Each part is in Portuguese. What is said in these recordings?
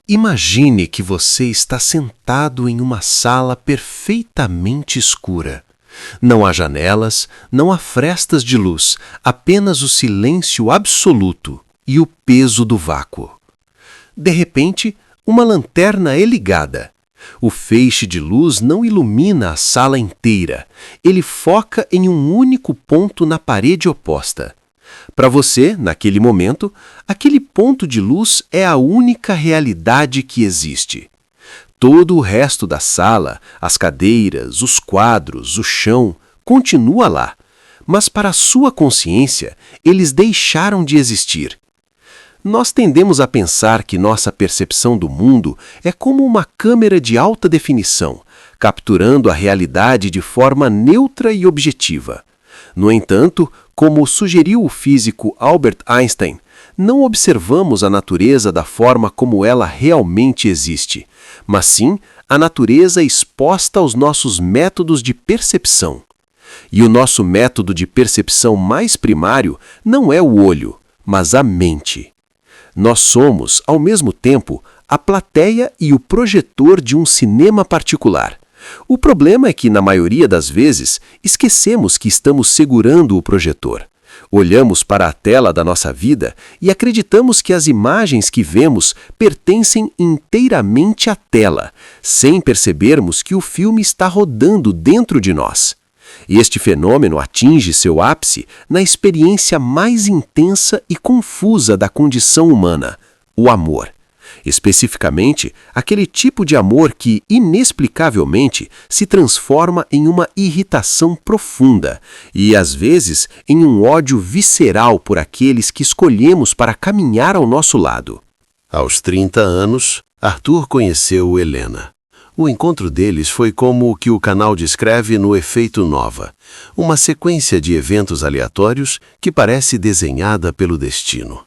Imagine que você está sentado em uma sala perfeitamente escura. Não há janelas, não há frestas de luz, apenas o silêncio absoluto e o peso do vácuo. De repente, uma lanterna é ligada. O feixe de luz não ilumina a sala inteira. Ele foca em um único ponto na parede oposta. Para você, naquele momento, aquele ponto de luz é a única realidade que existe. Todo o resto da sala, as cadeiras, os quadros, o chão, continua lá. Mas para a sua consciência, eles deixaram de existir. Nós tendemos a pensar que nossa percepção do mundo é como uma câmera de alta definição, capturando a realidade de forma neutra e objetiva. No entanto, como sugeriu o físico Albert Einstein, não observamos a natureza da forma como ela realmente existe, mas sim a natureza exposta aos nossos métodos de percepção. E o nosso método de percepção mais primário não é o olho, mas a mente. Nós somos, ao mesmo tempo, a plateia e o projetor de um cinema particular. O problema é que, na maioria das vezes, esquecemos que estamos segurando o projetor. Olhamos para a tela da nossa vida e acreditamos que as imagens que vemos pertencem inteiramente à tela, sem percebermos que o filme está rodando dentro de nós. Este fenômeno atinge seu ápice na experiência mais intensa e confusa da condição humana, o amor. Especificamente, aquele tipo de amor que, inexplicavelmente, se transforma em uma irritação profunda e, às vezes, em um ódio visceral por aqueles que escolhemos para caminhar ao nosso lado. Aos 30 anos, Arthur conheceu Helena. O encontro deles foi como o que o canal descreve no Efeito Nova, uma sequência de eventos aleatórios que parece desenhada pelo destino.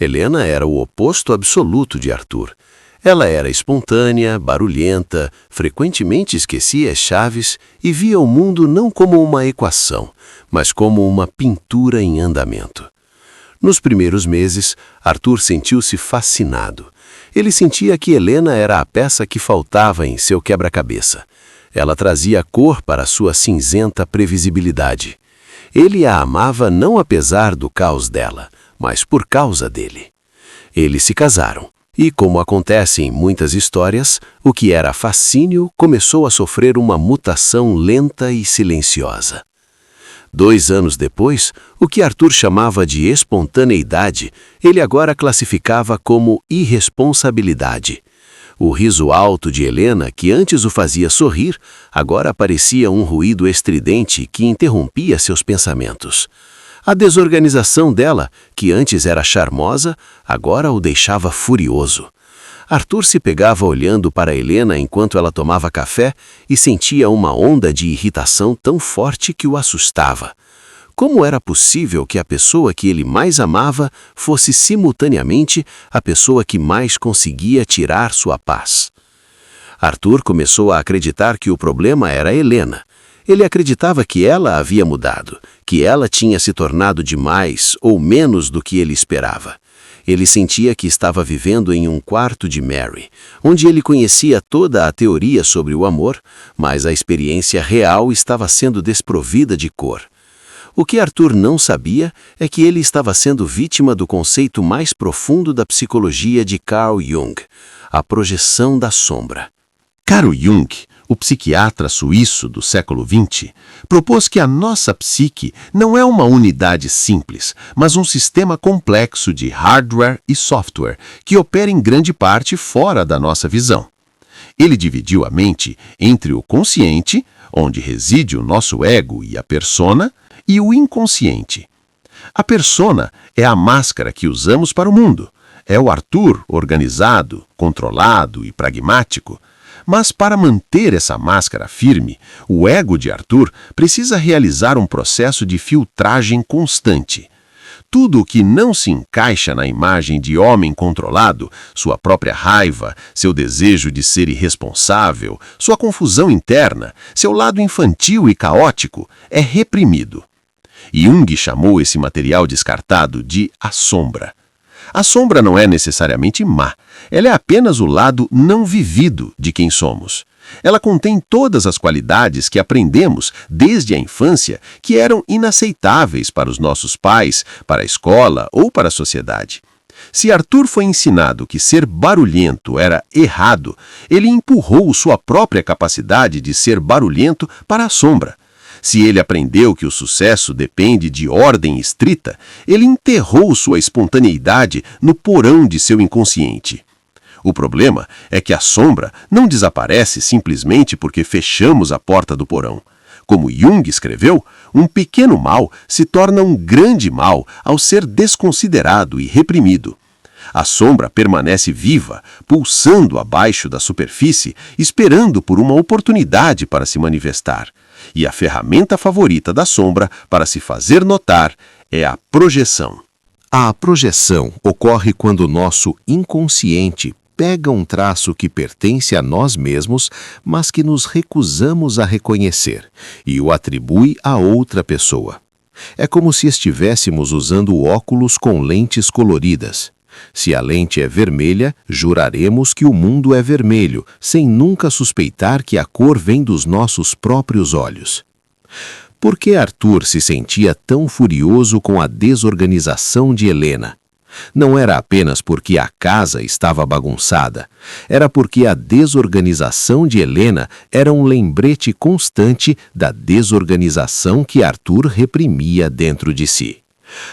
Helena era o oposto absoluto de Arthur. Ela era espontânea, barulhenta, frequentemente esquecia as chaves e via o mundo não como uma equação, mas como uma pintura em andamento. Nos primeiros meses, Arthur sentiu-se fascinado. Ele sentia que Helena era a peça que faltava em seu quebra-cabeça. Ela trazia cor para sua cinzenta previsibilidade. Ele a amava não apesar do caos dela, mas por causa dele. Eles se casaram, e como acontece em muitas histórias, o que era fascínio começou a sofrer uma mutação lenta e silenciosa. 2 anos depois, o que Arthur chamava de espontaneidade, ele agora classificava como irresponsabilidade. O riso alto de Helena, que antes o fazia sorrir, agora parecia um ruído estridente que interrompia seus pensamentos. A desorganização dela, que antes era charmosa, agora o deixava furioso. Arthur se pegava olhando para Helena enquanto ela tomava café e sentia uma onda de irritação tão forte que o assustava. Como era possível que a pessoa que ele mais amava fosse simultaneamente a pessoa que mais conseguia tirar sua paz? Arthur começou a acreditar que o problema era Helena. Ele acreditava que ela havia mudado, que ela tinha se tornado de mais ou menos do que ele esperava. Ele sentia que estava vivendo em um quarto de Mary, onde ele conhecia toda a teoria sobre o amor, mas a experiência real estava sendo desprovida de cor. O que Arthur não sabia é que ele estava sendo vítima do conceito mais profundo da psicologia de Carl Jung, a projeção da sombra. Carl Jung, o psiquiatra suíço do século XX, propôs que a nossa psique não é uma unidade simples, mas um sistema complexo de hardware e software que opera em grande parte fora da nossa visão. Ele dividiu a mente entre o consciente, onde reside o nosso ego e a persona, e o inconsciente. A persona é a máscara que usamos para o mundo. É o Arthur organizado, controlado e pragmático. Mas para manter essa máscara firme, o ego de Arthur precisa realizar um processo de filtragem constante. Tudo o que não se encaixa na imagem de homem controlado, sua própria raiva, seu desejo de ser irresponsável, sua confusão interna, seu lado infantil e caótico, é reprimido. Jung chamou esse material descartado de a sombra. A sombra não é necessariamente má. Ela é apenas o lado não vivido de quem somos. Ela contém todas as qualidades que aprendemos desde a infância que eram inaceitáveis para os nossos pais, para a escola ou para a sociedade. Se Arthur foi ensinado que ser barulhento era errado, ele empurrou sua própria capacidade de ser barulhento para a sombra. Se ele aprendeu que o sucesso depende de ordem estrita, ele enterrou sua espontaneidade no porão de seu inconsciente. O problema é que a sombra não desaparece simplesmente porque fechamos a porta do porão. Como Jung escreveu, um pequeno mal se torna um grande mal ao ser desconsiderado e reprimido. A sombra permanece viva, pulsando abaixo da superfície, esperando por uma oportunidade para se manifestar. E a ferramenta favorita da sombra para se fazer notar é a projeção. A projeção ocorre quando o nosso inconsciente pega um traço que pertence a nós mesmos, mas que nos recusamos a reconhecer, e o atribui a outra pessoa. É como se estivéssemos usando óculos com lentes coloridas. Se a lente é vermelha, juraremos que o mundo é vermelho, sem nunca suspeitar que a cor vem dos nossos próprios olhos. Por que Arthur se sentia tão furioso com a desorganização de Helena? Não era apenas porque a casa estava bagunçada, era porque a desorganização de Helena era um lembrete constante da desorganização que Arthur reprimia dentro de si.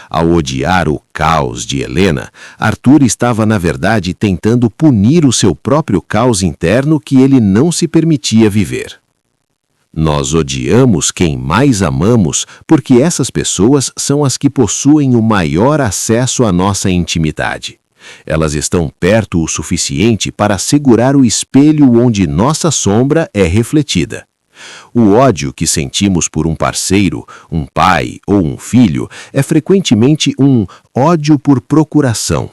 Ao odiar o caos de Helena, Arthur estava, na verdade, tentando punir o seu próprio caos interno que ele não se permitia viver. Nós odiamos quem mais amamos porque essas pessoas são as que possuem o maior acesso à nossa intimidade. Elas estão perto o suficiente para segurar o espelho onde nossa sombra é refletida. O ódio que sentimos por um parceiro, um pai ou um filho é frequentemente um ódio por procuração.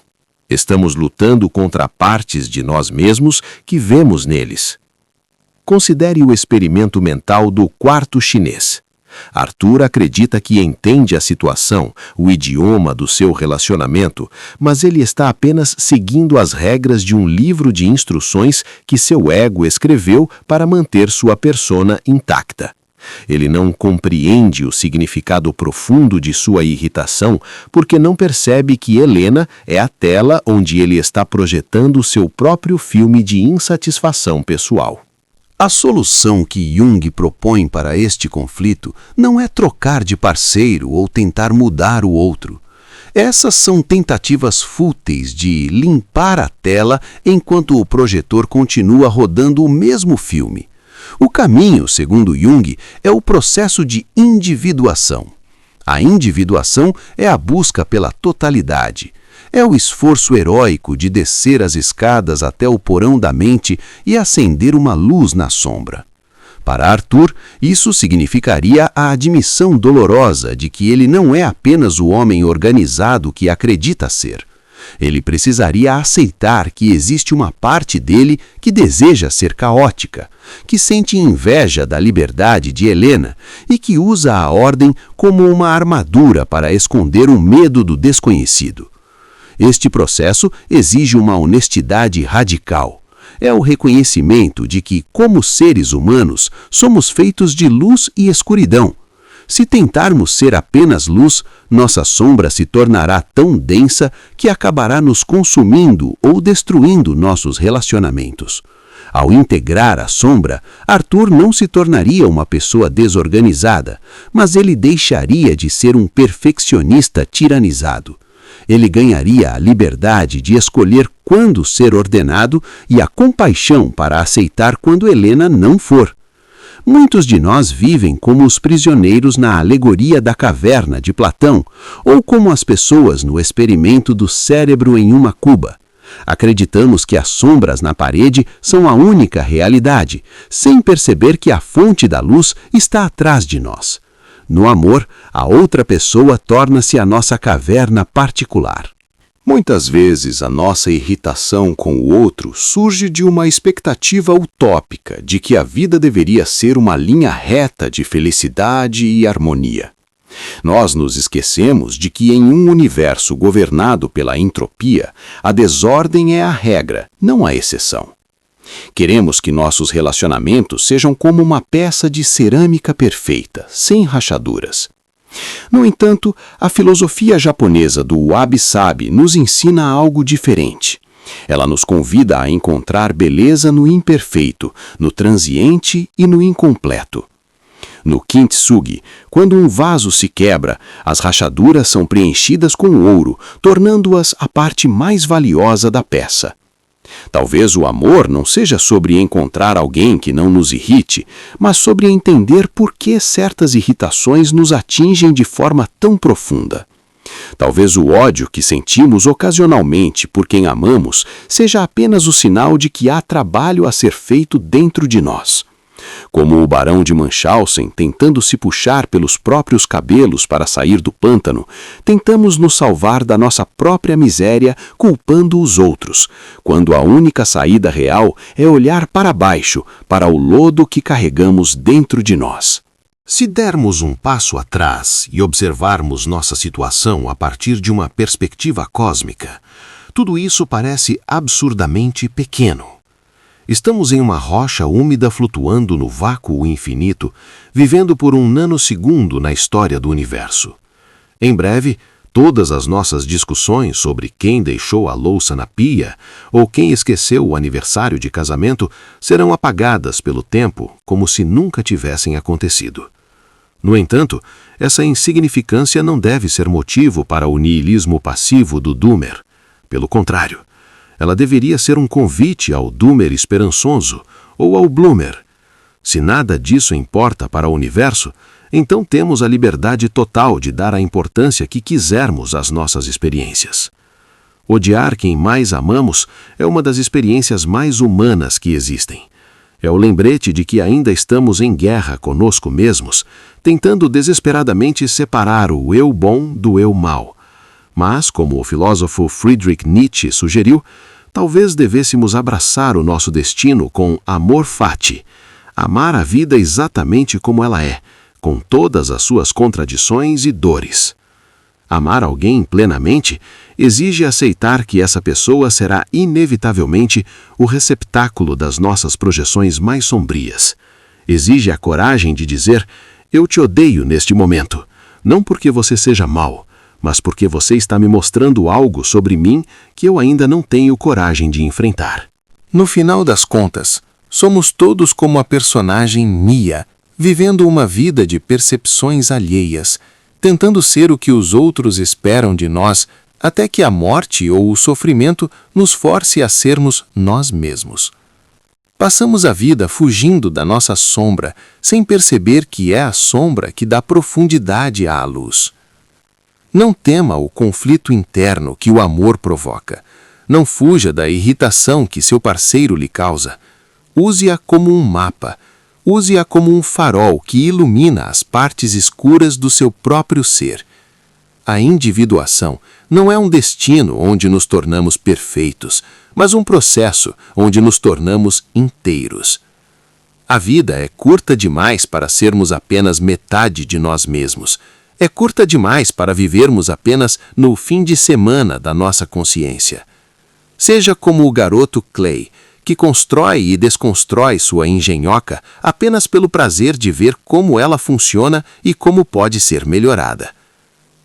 Estamos lutando contra partes de nós mesmos que vemos neles. Considere o experimento mental do quarto chinês. Arthur acredita que entende a situação, o idioma do seu relacionamento, mas ele está apenas seguindo as regras de um livro de instruções que seu ego escreveu para manter sua persona intacta. Ele não compreende o significado profundo de sua irritação porque não percebe que Helena é a tela onde ele está projetando seu próprio filme de insatisfação pessoal. A solução que Jung propõe para este conflito não é trocar de parceiro ou tentar mudar o outro. Essas são tentativas fúteis de limpar a tela enquanto o projetor continua rodando o mesmo filme. O caminho, segundo Jung, é o processo de individuação. A individuação é a busca pela totalidade. É o esforço heróico de descer as escadas até o porão da mente e acender uma luz na sombra. Para Arthur, isso significaria a admissão dolorosa de que ele não é apenas o homem organizado que acredita ser. Ele precisaria aceitar que existe uma parte dele que deseja ser caótica, que sente inveja da liberdade de Helena e que usa a ordem como uma armadura para esconder o medo do desconhecido. Este processo exige uma honestidade radical. É o reconhecimento de que, como seres humanos, somos feitos de luz e escuridão. Se tentarmos ser apenas luz, nossa sombra se tornará tão densa que acabará nos consumindo ou destruindo nossos relacionamentos. Ao integrar a sombra, Arthur não se tornaria uma pessoa desorganizada, mas ele deixaria de ser um perfeccionista tiranizado. Ele ganharia a liberdade de escolher quando ser ordenado e a compaixão para aceitar quando Helena não for. Muitos de nós vivem como os prisioneiros na alegoria da caverna de Platão ou como as pessoas no experimento do cérebro em uma cuba. Acreditamos que as sombras na parede são a única realidade, sem perceber que a fonte da luz está atrás de nós. No amor, a outra pessoa torna-se a nossa caverna particular. Muitas vezes a nossa irritação com o outro surge de uma expectativa utópica de que a vida deveria ser uma linha reta de felicidade e harmonia. Nós nos esquecemos de que em um universo governado pela entropia, a desordem é a regra, não a exceção. Queremos que nossos relacionamentos sejam como uma peça de cerâmica perfeita, sem rachaduras. No entanto, a filosofia japonesa do wabi-sabi nos ensina algo diferente. Ela nos convida a encontrar beleza no imperfeito, no transiente e no incompleto. No kintsugi, quando um vaso se quebra, as rachaduras são preenchidas com ouro, tornando-as a parte mais valiosa da peça. Talvez o amor não seja sobre encontrar alguém que não nos irrite, mas sobre entender por que certas irritações nos atingem de forma tão profunda. Talvez o ódio que sentimos ocasionalmente por quem amamos seja apenas o sinal de que há trabalho a ser feito dentro de nós. Como o barão de Munchausen tentando se puxar pelos próprios cabelos para sair do pântano, tentamos nos salvar da nossa própria miséria culpando os outros, quando a única saída real é olhar para baixo, para o lodo que carregamos dentro de nós. Se dermos um passo atrás e observarmos nossa situação a partir de uma perspectiva cósmica, tudo isso parece absurdamente pequeno. Estamos em uma rocha úmida flutuando no vácuo infinito, vivendo por um nanosegundo na história do universo. Em breve, todas as nossas discussões sobre quem deixou a louça na pia ou quem esqueceu o aniversário de casamento serão apagadas pelo tempo como se nunca tivessem acontecido. No entanto, essa insignificância não deve ser motivo para o niilismo passivo do Doomer. Pelo contrário, ela deveria ser um convite ao Doomer esperançoso ou ao Bloomer. Se nada disso importa para o universo, então temos a liberdade total de dar a importância que quisermos às nossas experiências. Odiar quem mais amamos é uma das experiências mais humanas que existem. É o lembrete de que ainda estamos em guerra conosco mesmos, tentando desesperadamente separar o eu bom do eu mau. Mas, como o filósofo Friedrich Nietzsche sugeriu, talvez devêssemos abraçar o nosso destino com amor fati, amar a vida exatamente como ela é, com todas as suas contradições e dores. Amar alguém plenamente exige aceitar que essa pessoa será inevitavelmente o receptáculo das nossas projeções mais sombrias. Exige a coragem de dizer, eu te odeio neste momento, não porque você seja mau, mas porque você está me mostrando algo sobre mim que eu ainda não tenho coragem de enfrentar. No final das contas, somos todos como a personagem Mia, vivendo uma vida de percepções alheias, tentando ser o que os outros esperam de nós, até que a morte ou o sofrimento nos force a sermos nós mesmos. Passamos a vida fugindo da nossa sombra, sem perceber que é a sombra que dá profundidade à luz. Não tema o conflito interno que o amor provoca. Não fuja da irritação que seu parceiro lhe causa. Use-a como um mapa. Use-a como um farol que ilumina as partes escuras do seu próprio ser. A individuação não é um destino onde nos tornamos perfeitos, mas um processo onde nos tornamos inteiros. A vida é curta demais para sermos apenas metade de nós mesmos. É curta demais para vivermos apenas no fim de semana da nossa consciência. Seja como o garoto Clay, que constrói e desconstrói sua engenhoca apenas pelo prazer de ver como ela funciona e como pode ser melhorada.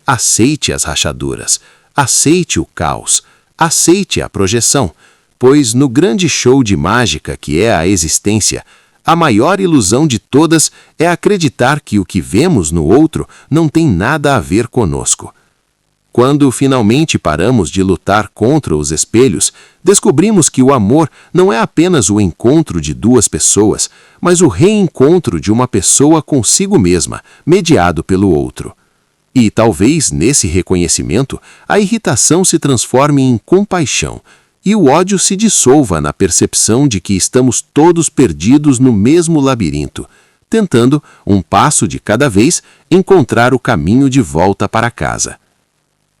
Aceite as rachaduras, aceite o caos, aceite a projeção, pois no grande show de mágica que é a existência, a maior ilusão de todas é acreditar que o que vemos no outro não tem nada a ver conosco. Quando finalmente paramos de lutar contra os espelhos, descobrimos que o amor não é apenas o encontro de duas pessoas, mas o reencontro de uma pessoa consigo mesma, mediado pelo outro. E talvez nesse reconhecimento a irritação se transforme em compaixão, e o ódio se dissolva na percepção de que estamos todos perdidos no mesmo labirinto, tentando, um passo de cada vez, encontrar o caminho de volta para casa.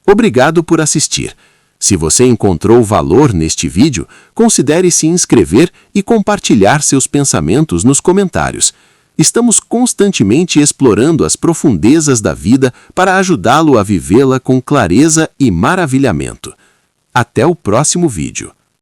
Obrigado por assistir. Se você encontrou valor neste vídeo, considere se inscrever e compartilhar seus pensamentos nos comentários. Estamos constantemente explorando as profundezas da vida para ajudá-lo a vivê-la com clareza e maravilhamento. Até o próximo vídeo.